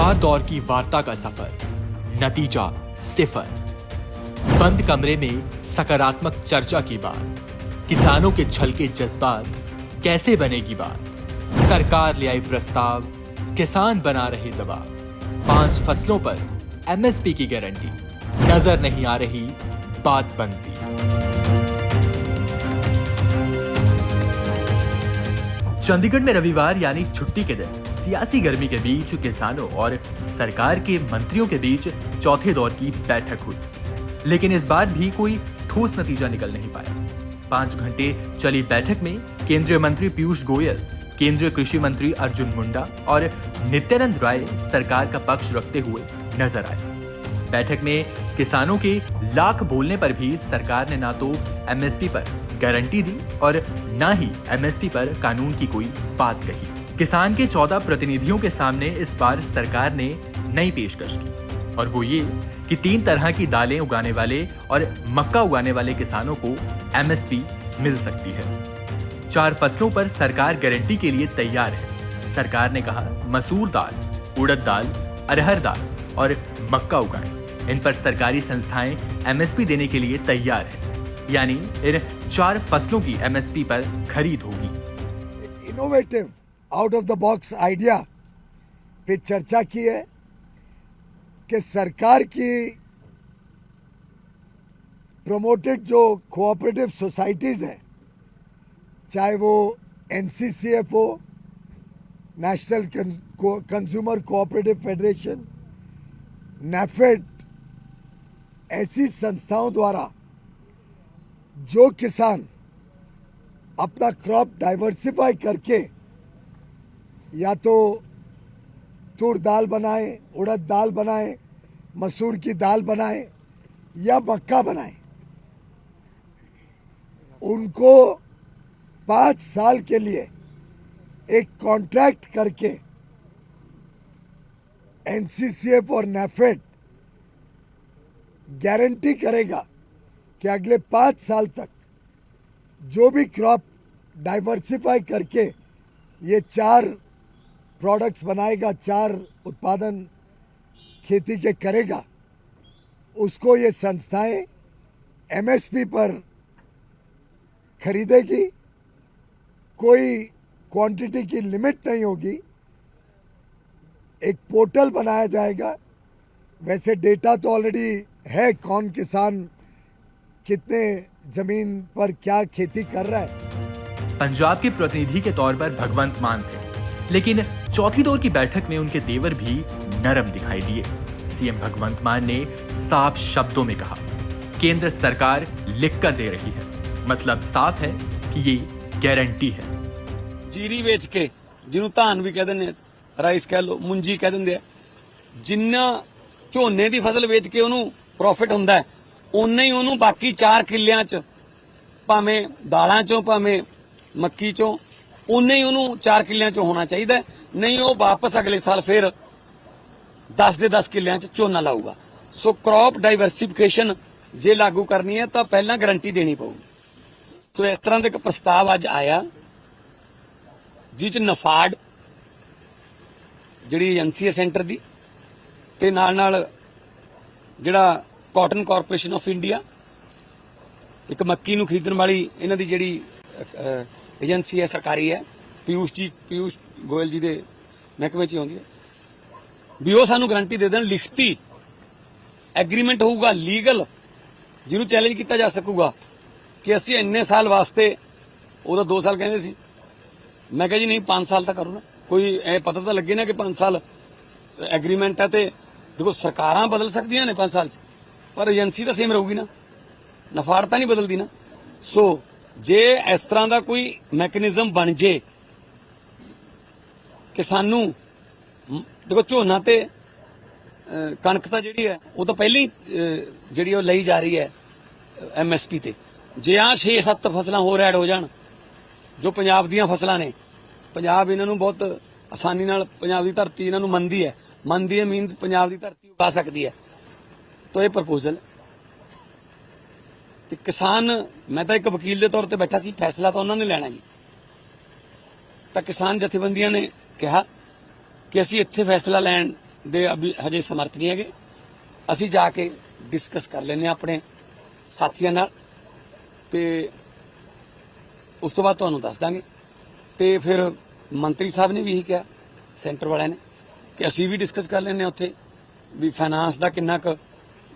4 दौर की वार्ता का सफर, नतीजा सिफर। बंद कमरे में सकारात्मक चर्चा की बात, किसानों के छलके जज्बात, कैसे बनेगी बात। सरकार ले आई प्रस्ताव, किसान बना रहे दबाव। 5 फसलों पर एमएसपी की गारंटी, नजर नहीं आ रही बात बनती। चंडीगढ़ में रविवार यानी छुट्टी के दिन सियासी गर्मी के बीच किसानों और सरकार के मंत्रियों के बीच चौथे दौर की बैठक हुई, लेकिन इस बार भी कोई ठोस नतीजा निकल नहीं पाया। 5 घंटे चली बैठक में केंद्रीय मंत्री पीयूष गोयल, केंद्रीय कृषि मंत्री अर्जुन मुंडा और नित्यानंद राय सरकार का पक्ष रखते हुए नजर आए। बैठक में किसानों के लाख बोलने पर भी सरकार ने ना तो एमएसपी पर गारंटी दी और ना ही एमएसपी पर कानून की कोई बात कही। किसान के 14 प्रतिनिधियों के सामने इस बार सरकार ने नई पेशकश की, और वो ये कि 3 तरह की दालें उगाने वाले और मक्का उगाने वाले किसानों को एमएसपी मिल सकती है। 4 फसलों पर सरकार गारंटी के लिए तैयार है। सरकार ने कहा मसूर दाल, उड़द दाल, अरहर दाल और मक्का उगाएं। इन पर सरकारी संस्थाएं एमएसपी देने के लिए तैयार है, यानी इन 4 फसलों की एमएसपी पर खरीद होगी। Innovative out of the box idea पे चर्चा की है कि सरकार की प्रमोटेड जो कोऑपरेटिव सोसाइटीज हैं, चाहे वो एनसीसीएफ हो, national consumer cooperative federation, NAFED, ऐसी संस्थाओं द्वारा जो किसान अपना क्रॉप डाइवर्सिफाई करके या तो तूर दाल बनाए, उड़द दाल बनाए, मसूर की दाल बनाए या मक्का बनाए, उनको 5 साल के लिए एक कॉन्ट्रैक्ट करके एनसीसीएफ और नैफेड गारंटी करेगा कि अगले 5 साल तक जो भी क्रॉप डाइवर्सिफाई करके ये 4 प्रोडक्ट्स बनाएगा, 4 उत्पादन खेती के करेगा, उसको ये संस्थाएं एमएसपी पर खरीदेगी। कोई क्वांटिटी की लिमिट नहीं होगी। एक पोर्टल बनाया जाएगा। वैसे डेटा तो ऑलरेडी है, कौन किसान कितने जमीन पर क्या खेती कर रहा है। पंजाब के प्रतिनिधि के तौर पर भगवंत मान थे, लेकिन चौथी दौर की बैठक में उनके तेवर भी नरम दिखाई दिए। सीएम भगवंत मान ने साफ शब्दों में कहा, केंद्र सरकार लिख कर दे रही है, मतलब साफ है कि ये गारंटी है। जीरी बेच के, जिन्हों धान भी कह देंगे, राइस कह लो, मुंजी कह देंगे, जिन्ना झोने की फसल बेच के उन्होंने प्रॉफिट हुंदा है, उन्ना ही उन्होंने बाकी 4 किल्लियां च भावें दालां चों भावें मक्की चों उन्ना ही उन्होंने 4 किल्लियां चों होना चाहिए। नहीं वो वापस अगले साल फिर 10 दे 10 किल्लियां च झोना लाऊगा। सो क्रॉप डाइवर्सिफिकेशन जे लागू करनी है तो पहला गारंटी देनी पऊगी। सो इस तरह का एक प्रस्ताव अज आया जिस नफाड जिहड़ी एजेंसी है सेंटर दी ते नाल जिहड़ा कॉटन कॉरपोरेशन ऑफ इंडिया, एक मक्की नूं खरीदण वाली इन्हां दी जिहड़ी एजेंसी है सरकारी है, पीयूष गोयल जी दे महकमे च आउंदी है, भी वो सानूं गारंटी दे देण, लिखती एग्रीमेंट होऊगा लीगल, जिन्होंने चैलेंज किया जा सकूगा कि असीं इन्ने साल वास्ते, उहदा 2 साल कहंदे सी, मैं कहा जी नहीं 5 साल तक करो ना, कोई पता तो लगे ना कि 5 साल एग्रीमेंट है। तो देखो सरकारां बदल सकदियां ने 5 साल च, पर एजेंसी तो सेम रहूगी ना, नफाड़ता नहीं बदलती ना। सो जे इस तरह का कोई मैकेनिज्म बन जे कि सानू देखो झोना ते कणक तो जिहड़ी है वो तो पहले ही जिहड़ी वो लई जा रही है एमएसपी ते, जे आ 6-7 फसलां होर ऐड हो जाण जो पंजाब दीयां फसलां ने, पंजाब इन्हां नूं बहुत आसानी नाल, पंजाब दी धरती इन्हां नूं मंदी है मीनस पंजाब दी धरती उगा सकती है। तो ये प्रपोजल ते किसान, मैं तो एक वकील के तौर पर बैठा सी, फैसला तो उन्होंने लेना जी। तो किसान जथेबंदियां ने कहा कि असीं इत्थे फैसला लैण ਦੇ ਅਭੀ ਹਜੇ ਸਮਰਥ ਨਹੀਂ ਹੈਗੇ। ਅਸੀਂ ਜਾ ਕੇ ਡਿਸਕਸ ਕਰ ਲੈਂਦੇ ਹਾਂ ਆਪਣੇ ਸਾਥੀਆਂ ਨਾਲ ਤੇ ਉਸ ਤੋਂ ਬਾਅਦ ਤੁਹਾਨੂੰ ਦੱਸ ਦਾਂਗੇ। ਤੇ ਫਿਰ ਮੰਤਰੀ ਸਾਹਿਬ ਨੇ ਵੀ ਇਹੀ ਕਿਹਾ, ਸੈਂਟਰ ਵਾਲਿਆਂ ਨੇ, ਕਿ ਅਸੀਂ ਵੀ ਡਿਸਕਸ ਕਰ ਲੈਂਦੇ ਹਾਂ ਉੱਥੇ ਵੀ ਫਾਈਨਾਂਸ ਦਾ ਕਿੰਨਾ ਕੁ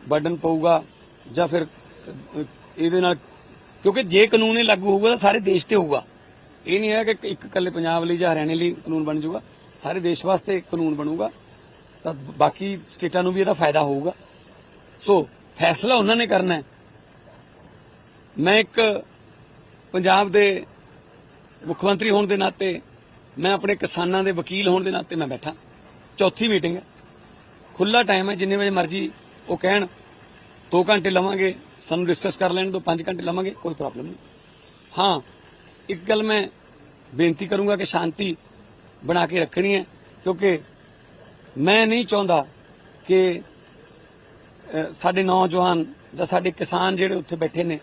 ਬਰਡਨ ਪਊਗਾ ਜਾਂ ਫਿਰ ਇਹਦੇ ਨਾਲ, ਕਿਉਂਕਿ ਜੇ ਕਾਨੂੰਨ ਇਹ ਲਾਗੂ ਹੋਊਗਾ ਤਾਂ ਸਾਰੇ ਦੇਸ਼ ਤੇ ਹੋਊਗਾ। ਇਹ ਨਹੀਂ ਹੈ ਕਿ ਇੱਕ ਇਕੱਲੇ ਪੰਜਾਬ ਲਈ ਜਾਂ ਹਰਿਆਣੇ ਲਈ ਕਾਨੂੰਨ ਬਣ ਜਾਊਗਾ, ਸਾਰੇ ਦੇਸ਼ ਵਾਸਤੇ ਕਾਨੂੰਨ ਬਣੂਗਾ ਤਾਂ ਬਾਕੀ ਸਟੇਟਾਂ ਨੂੰ ਵੀ ਇਹਦਾ ਫਾਇਦਾ ਹੋਊਗਾ। ਸੋ ਫੈਸਲਾ ਉਹਨਾਂ ਨੇ ਕਰਨਾ ਹੈ। ਮੈਂ ਇੱਕ ਪੰਜਾਬ ਦੇ ਮੁੱਖ ਮੰਤਰੀ ਹੋਣ ਦੇ ਨਾਤੇ, ਮੈਂ ਆਪਣੇ ਕਿਸਾਨਾਂ ਦੇ ਵਕੀਲ ਹੋਣ ਦੇ ਨਾਤੇ ਮੈਂ ਬੈਠਾ। ਚੌਥੀ ਮੀਟਿੰਗ ਹੈ, ਖੁੱਲਾ ਟਾਈਮ ਹੈ, ਜਿੰਨੇ ਵਜੇ ਮਰਜ਼ੀ ਉਹ ਕਹਿਣ। 2 ਘੰਟੇ ਲਵਾਂਗੇ, ਸਾਨੂੰ ਡਿਸਕਸ ਕਰ ਲੈਣ ਦਿਓ, 5 ਘੰਟੇ ਲਵਾਂਗੇ, ਕੋਈ ਪ੍ਰੋਬਲਮ ਨਹੀਂ। ਹਾਂ, ਇੱਕ ਗੱਲ ਮੈਂ ਬੇਨਤੀ ਕਰੂੰਗਾ ਕਿ ਸ਼ਾਂਤੀ ਬਣਾ ਕੇ ਰੱਖਣੀ ਹੈ, ਕਿਉਂਕਿ ਮੈਂ ਨਹੀਂ ਚਾਹੁੰਦਾ ਕਿ ਸਾਡੇ ਨੌਜਵਾਨ ਜਾਂ ਸਾਡੇ ਕਿਸਾਨ ਜਿਹੜੇ ਉੱਥੇ ਬੈਠੇ ਨੇ,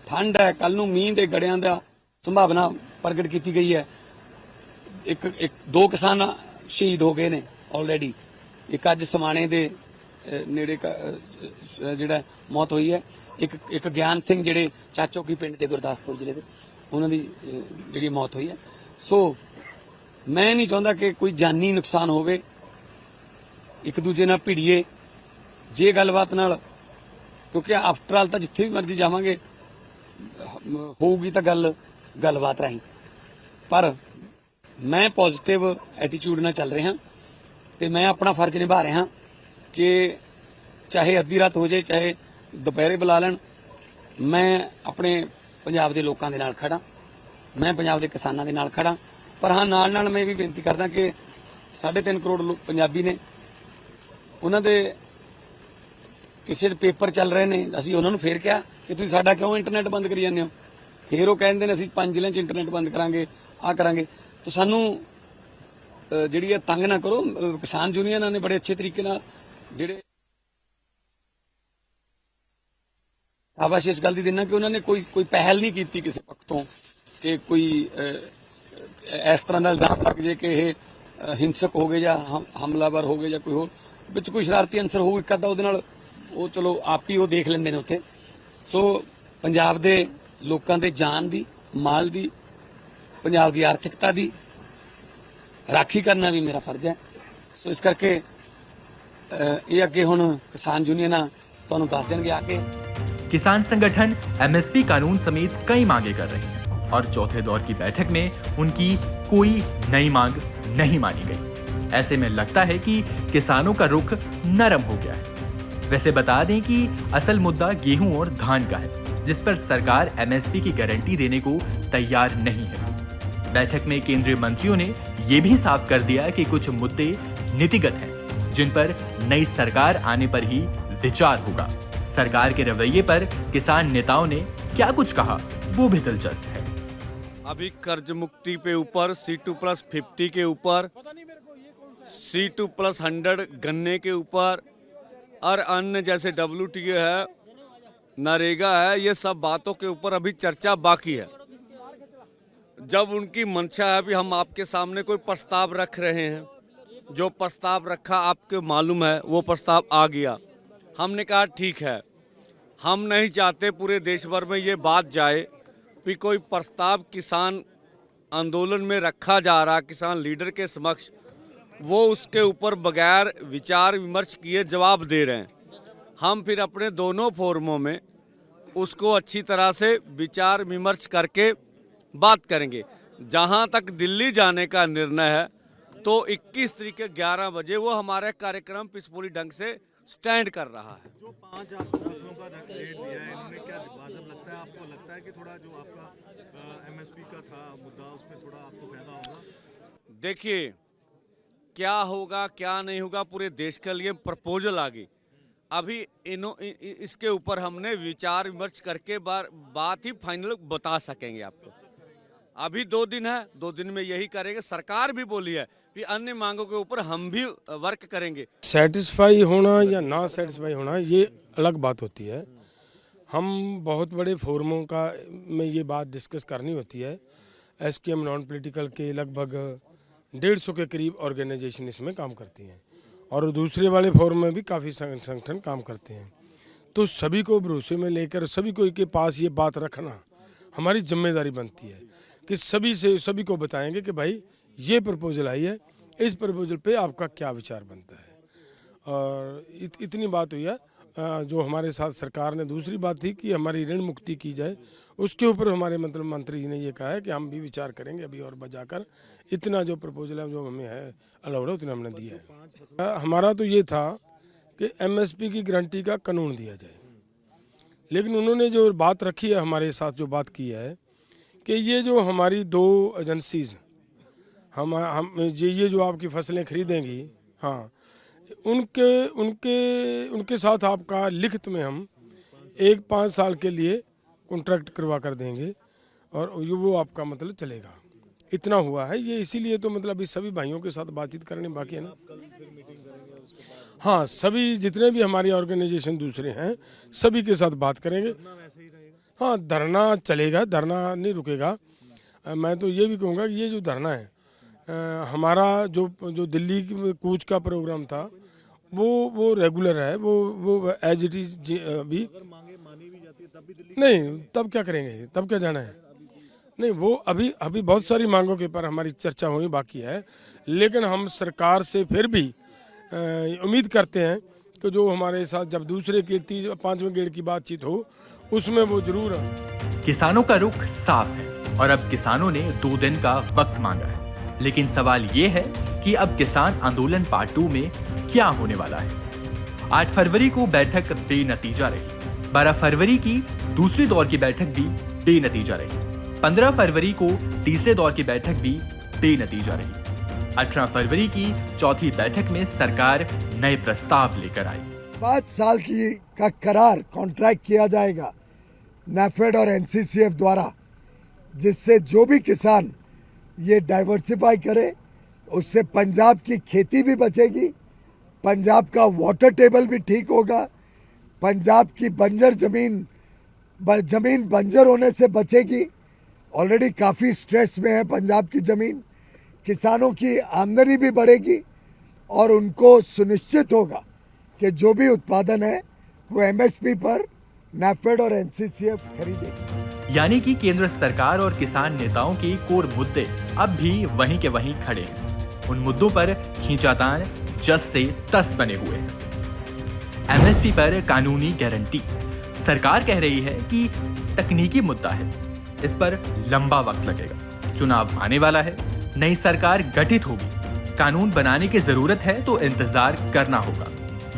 ਠੰਡ ਹੈ, ਕੱਲ ਨੂੰ ਮੀਂਹ ਦੇ ਗੜਿਆਂ ਦਾ ਸੰਭਾਵਨਾ ਪ੍ਰਗਟ ਕੀਤੀ ਗਈ ਹੈ। ਇੱਕ 2 ਕਿਸਾਨ ਸ਼ਹੀਦ ਹੋ ਗਏ ਨੇ ਆਲਰੇਡੀ। ਇੱਕ ਅੱਜ ਸਮਾਣੇ ਦੇ ਨੇੜੇ ਜਿਹੜਾ ਮੌਤ ਹੋਈ ਹੈ। ਇੱਕ ਗਿਆਨ ਸਿੰਘ ਜਿਹੜੇ ਚਾਚੋਕੀ ਪਿੰਡ ਦੇ ਗੁਰਦਾਸਪੁਰ ਜ਼ਿਲ੍ਹੇ ਦੇ, ਉਹਨਾਂ ਦੀ ਜਿਹੜੀ ਮੌਤ ਹੋਈ ਹੈ। ਸੋ ਮੈਂ ਨਹੀਂ ਚਾਹੁੰਦਾ ਕਿ ਕੋਈ ਜਾਨੀ ਨੁਕਸਾਨ ਹੋਵੇ, ਇੱਕ ਦੂਜੇ ਨਾਲ ਭਿੜੀਏ ਜੇ ਗੱਲਬਾਤ ਨਾਲ, ਕਿਉਂਕਿ ਆਫਟਰ ਆਲ ਤਾਂ ਜਿੱਥੇ ਵੀ ਮਰਜ਼ੀ ਜਾਵਾਂਗੇ ਹੋਊਗੀ ਤਾਂ ਗੱਲਬਾਤ ਰਾਹੀਂ। ਪਰ ਮੈਂ ਪੋਜ਼ਿਟਿਵ ਐਟੀਟਿਊਡ ਨਾਲ ਚੱਲ ਰਿਹਾ ਤੇ ਮੈਂ ਆਪਣਾ ਫਰਜ਼ ਨਿਭਾ ਰਿਹਾ ਕਿ ਚਾਹੇ ਅੱਧੀ ਰਾਤ ਹੋ ਜਾਏ, ਚਾਹੇ ਦੁਪਹਿਰੇ ਬੁਲਾ ਲੈਣ, ਮੈਂ ਆਪਣੇ ਪੰਜਾਬ ਦੇ ਲੋਕਾਂ ਦੇ ਨਾਲ ਖੜਾ, ਮੈਂ ਪੰਜਾਬ ਦੇ ਕਿਸਾਨਾਂ ਦੇ ਨਾਲ ਖੜਾ। ਪਰ ਹਾਂ, ਨਾਲ ਨਾਲ ਮੈਂ ਇਹ ਵੀ ਬੇਨਤੀ ਕਰਦਾ ਕਿ 3.5 ਕਰੋੜ ਲੋਕ ਪੰਜਾਬੀ ਨੇ, ਉਹਨਾਂ ਦੇ ਕਿਸੇ ਦੇ ਪੇਪਰ ਚੱਲ ਰਹੇ ਨੇ। ਅਸੀਂ ਉਹਨਾਂ ਨੂੰ ਫੇਰ ਕਿਹਾ ਕਿ ਤੁਸੀਂ ਸਾਡਾ ਕਿਉਂ ਇੰਟਰਨੈਟ ਬੰਦ ਕਰੀ ਜਾਂਦੇ ਹੋ? ਫੇਰ ਉਹ ਕਹਿੰਦੇ ਨੇ ਅਸੀਂ 5 ਜ਼ਿਲ੍ਹਿਆਂ 'ਚ ਇੰਟਰਨੈਟ ਬੰਦ ਕਰਾਂਗੇ, ਆਹ ਕਰਾਂਗੇ। ਤਾਂ ਸਾਨੂੰ ਜਿਹੜੀ ਹੈ ਤੰਗ ਨਾ ਕਰੋ। ਕਿਸਾਨ ਯੂਨੀਅਨਾਂ ਨੇ ਬੜੇ ਅੱਛੇ ਤਰੀਕੇ ਨਾਲ ਜਿਹੜੇ ਆਵਾਜ਼ ਇਸ ਗੱਲ ਦੀ ਦੇਣਾ ਕਿ ਉਹਨਾਂ ਨੇ ਕੋਈ ਪਹਿਲ ਨਹੀਂ ਕੀਤੀ ਕਿਸੇ ਪੱਖ ਤੋਂ ਕਿ ਕੋਈ ਇਸ ਤਰ੍ਹਾਂ ਦਾ ਇਲਜ਼ਾਮ ਲੱਗ ਜੇ ਕਿ ਇਹ ਹਿੰਸਕ ਹੋ ਗਏ ਜਾਂ ਹਮਲਾਵਰ ਹੋ ਗਏ ਜਾਂ ਕੋਈ ਹੋਰ ਵਿੱਚ ਕੋਈ ਸ਼ਰਾਰਤੀ ਅੰਸਰ ਹੋਊ ਇੱਕ ਅੱਧਾ, ਉਹਦੇ ਨਾਲ ਉਹ ਚਲੋ ਆਪ ਹੀ ਉਹ ਦੇਖ ਲੈਂਦੇ ਨੇ ਉੱਥੇ। ਸੋ ਪੰਜਾਬ ਦੇ ਲੋਕਾਂ ਦੇ ਜਾਨ ਦੀ, ਮਾਲ ਦੀ, ਪੰਜਾਬ ਦੀ ਆਰਥਿਕਤਾ ਦੀ ਰਾਖੀ ਕਰਨਾ ਵੀ ਮੇਰਾ ਫਰਜ਼ ਹੈ। ਸੋ ਇਸ ਕਰਕੇ ਇਹ ਅੱਗੇ ਹੁਣ ਕਿਸਾਨ यूनियन ਤੁਹਾਨੂੰ ਦੱਸ देंगे आके। किसान संगठन एमएसपी कानून समेत कई मांगे कर रहे हैं और चौथे दौर की बैठक में उनकी कोई नई मांग नहीं मानी गई। ऐसे में लगता है कि किसानों का रुख नरम हो गया है। वैसे बता दें कि असल मुद्दा गेहूं और धान का है, जिस पर सरकार एमएसपी की गारंटी देने को तैयार नहीं है। बैठक में केंद्रीय मंत्रियों ने ये भी साफ कर दिया कि कुछ मुद्दे नीतिगत हैं, जिन पर नई सरकार आने पर ही विचार होगा। सरकार के रवैये पर किसान नेताओं ने क्या कुछ कहा, वो भी दिलचस्प है। अभी कर्ज मुक्ति पे ऊपर C2+50 के ऊपर, C2+100 गन्ने के ऊपर और अन्य जैसे WTO है, नरेगा है, ये सब बातों के ऊपर अभी चर्चा बाकी है। जब उनकी मंशा है, अभी हम आपके सामने कोई प्रस्ताव रख रहे हैं, जो प्रस्ताव रखा आपको मालूम है वो प्रस्ताव आ गया। हमने कहा ठीक है, हम नहीं चाहते पूरे देश भर में ये बात जाए कि कोई प्रस्ताव किसान आंदोलन में रखा जा रहा, किसान लीडर के समक्ष, वो उसके ऊपर बगैर विचार विमर्श किए जवाब दे रहे हैं। हम फिर अपने दोनों फोरमों में उसको अच्छी तरह से विचार विमर्श करके बात करेंगे। जहाँ तक दिल्ली जाने का निर्णय है तो 21 तारीख के 11 बजे वो हमारा कार्यक्रम पीसफुली ढंग से स्टैंड कर रहा है। जो 5 आप फसलों का रेट दिया है, इन्होंने क्या वाजिब लगता है आपको? लगता है कि थोड़ा जो आपका एमएसपी का था मुद्दा, उसमें थोड़ा आपको फायदा होगा? देखिए, क्या होगा क्या नहीं होगा, पूरे देश के लिए प्रपोजल आ गई। अभी इसके ऊपर हमने विचार विमर्श करके बात ही फाइनल बता सकेंगे आपको। अभी 2 दिन है, 2 दिन में यही करेंगे। सरकार भी बोली है कि अन्य मांगों के ऊपर हम भी वर्क करेंगे। सेटिस्फाई होना या ना सेटिस्फाई होना ये अलग बात होती है। हम बहुत बड़े फोरमों का में ये बात डिस्कस करनी होती है। एसकेएम नॉन पॉलिटिकल के लगभग 150 के करीब ऑर्गेनाइजेशन इसमें काम करती हैं और दूसरे वाले फोरम में भी काफ़ी संगठन काम करते हैं। तो सभी को भरोसे में लेकर सभी को के पास ये बात रखना हमारी जिम्मेदारी बनती है कि सभी को बताएंगे कि भाई ये प्रपोजल आई है, इस प्रपोजल पे आपका क्या विचार बनता है। और इतनी बात हुई है। जो हमारे साथ सरकार ने दूसरी बात थी कि हमारी ऋण मुक्ति की जाए, उसके ऊपर हमारे मंत्री जी ने ये कहा है कि हम भी विचार करेंगे अभी और बजाकर। इतना जो प्रपोजल है जो हमें है अलाउड है उतना हमने दिया है। हमारा तो ये था कि MSP की गारंटी का कानून दिया जाए, लेकिन उन्होंने जो बात रखी है हमारे साथ जो बात की है कि ये जो हमारी 2 एजेंसीज हम ये जो आपकी फसलें खरीदेंगी, हाँ, उनके साथ आपका लिखित में हम 5 साल के लिए कॉन्ट्रैक्ट करवा कर देंगे और वो आपका मतलब चलेगा। इतना हुआ है ये, इसीलिए तो मतलब इस सभी भाइयों के साथ बातचीत करने बाकी है ना। हाँ, सभी जितने भी हमारी ऑर्गेनाइजेशन दूसरे हैं सभी के साथ बात करेंगे। हाँ, धरना चलेगा, धरना नहीं रुकेगा। मैं तो ये भी कहूँगा कि ये जो धरना है हमारा जो दिल्ली कूच का प्रोग्राम था वो रेगुलर है, वो एज इट इज अभी नहीं। तब क्या करेंगे, तब क्या जाना है? नहीं, वो अभी बहुत सारी मांगों के पर हमारी चर्चा होनी बाकी है, लेकिन हम सरकार से फिर भी उम्मीद करते हैं कि जो हमारे साथ जब दूसरे की 5वें गेड़ की बातचीत हो उसमें वो जरूर। किसानों का रुख साफ है और अब किसानों ने 2 दिन का वक्त मांगा है, लेकिन सवाल ये है कि अब किसान आंदोलन पार्ट 2 में क्या होने वाला है। 8 फरवरी को बैठक बेनतीजा रही, 12 फरवरी की दूसरे दौर की बैठक भी बेनतीजा रही, 15 फरवरी को तीसरे दौर की बैठक भी बेनतीजा रही, 18 फरवरी की चौथी बैठक में सरकार नए प्रस्ताव लेकर आई। 5 साल का करार कॉन्ट्रैक्ट किया जाएगा NAFED और NCCF द्वारा, जिससे जो भी किसान ये डाइवर्सिफाई करे उससे पंजाब की खेती भी बचेगी, पंजाब का वाटर टेबल भी ठीक होगा, पंजाब की बंजर जमीन बंजर होने से बचेगी। ऑलरेडी काफ़ी स्ट्रेस में है पंजाब की ज़मीन। किसानों की आमदनी भी बढ़ेगी और उनको सुनिश्चित होगा कि जो भी उत्पादन है वो MSP पर NAFED और NCCF खरीदेगी। यानी कि केंद्र सरकार और किसान नेताओं के कोर मुद्दे अब भी वहीं के वहीं खड़े हैं। उन मुद्दों पर खींचातान जस से तस बने हुए हैं। MSP पर कानूनी गारंटी, सरकार कह रही है कि तकनीकी मुद्दा है, इस पर लंबा वक्त लगेगा, चुनाव आने वाला है, नई सरकार गठित होगी, कानून बनाने की जरूरत है तो इंतजार करना होगा।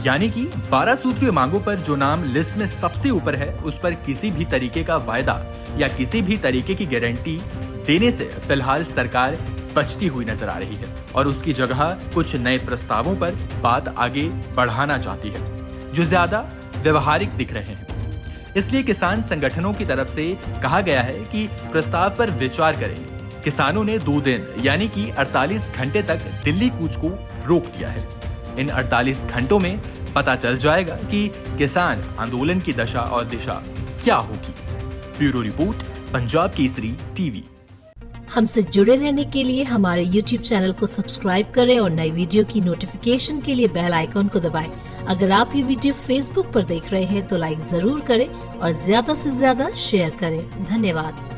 यानी कि 12 सूत्रीय मांगों पर जो नाम लिस्ट में सबसे ऊपर है उस पर किसी भी तरीके का वायदा या किसी भी तरीके की गारंटी देने से फिलहाल सरकार बचती हुई नजर आ रही है और उसकी जगह कुछ नए प्रस्तावों पर बात आगे बढ़ाना चाहती है जो ज्यादा व्यवहारिक दिख रहे हैं। इसलिए किसान संगठनों की तरफ से कहा गया है कि प्रस्ताव पर विचार करेंगे। किसानों ने 2 दिन यानी कि 48 घंटे तक दिल्ली कूच को रोक दिया है। इन 48 घंटों में पता चल जाएगा कि किसान आंदोलन की दशा और दिशा क्या होगी। Bureau report, Punjab Kesari TV. हमसे जुड़े रहने के लिए हमारे YouTube चैनल को सब्सक्राइब करें और नई वीडियो की नोटिफिकेशन के लिए बेल आइकॉन को दबाएं। अगर आप ये वीडियो Facebook पर देख रहे हैं तो लाइक जरूर करें और ज्यादा से ज्यादा शेयर करें। धन्यवाद।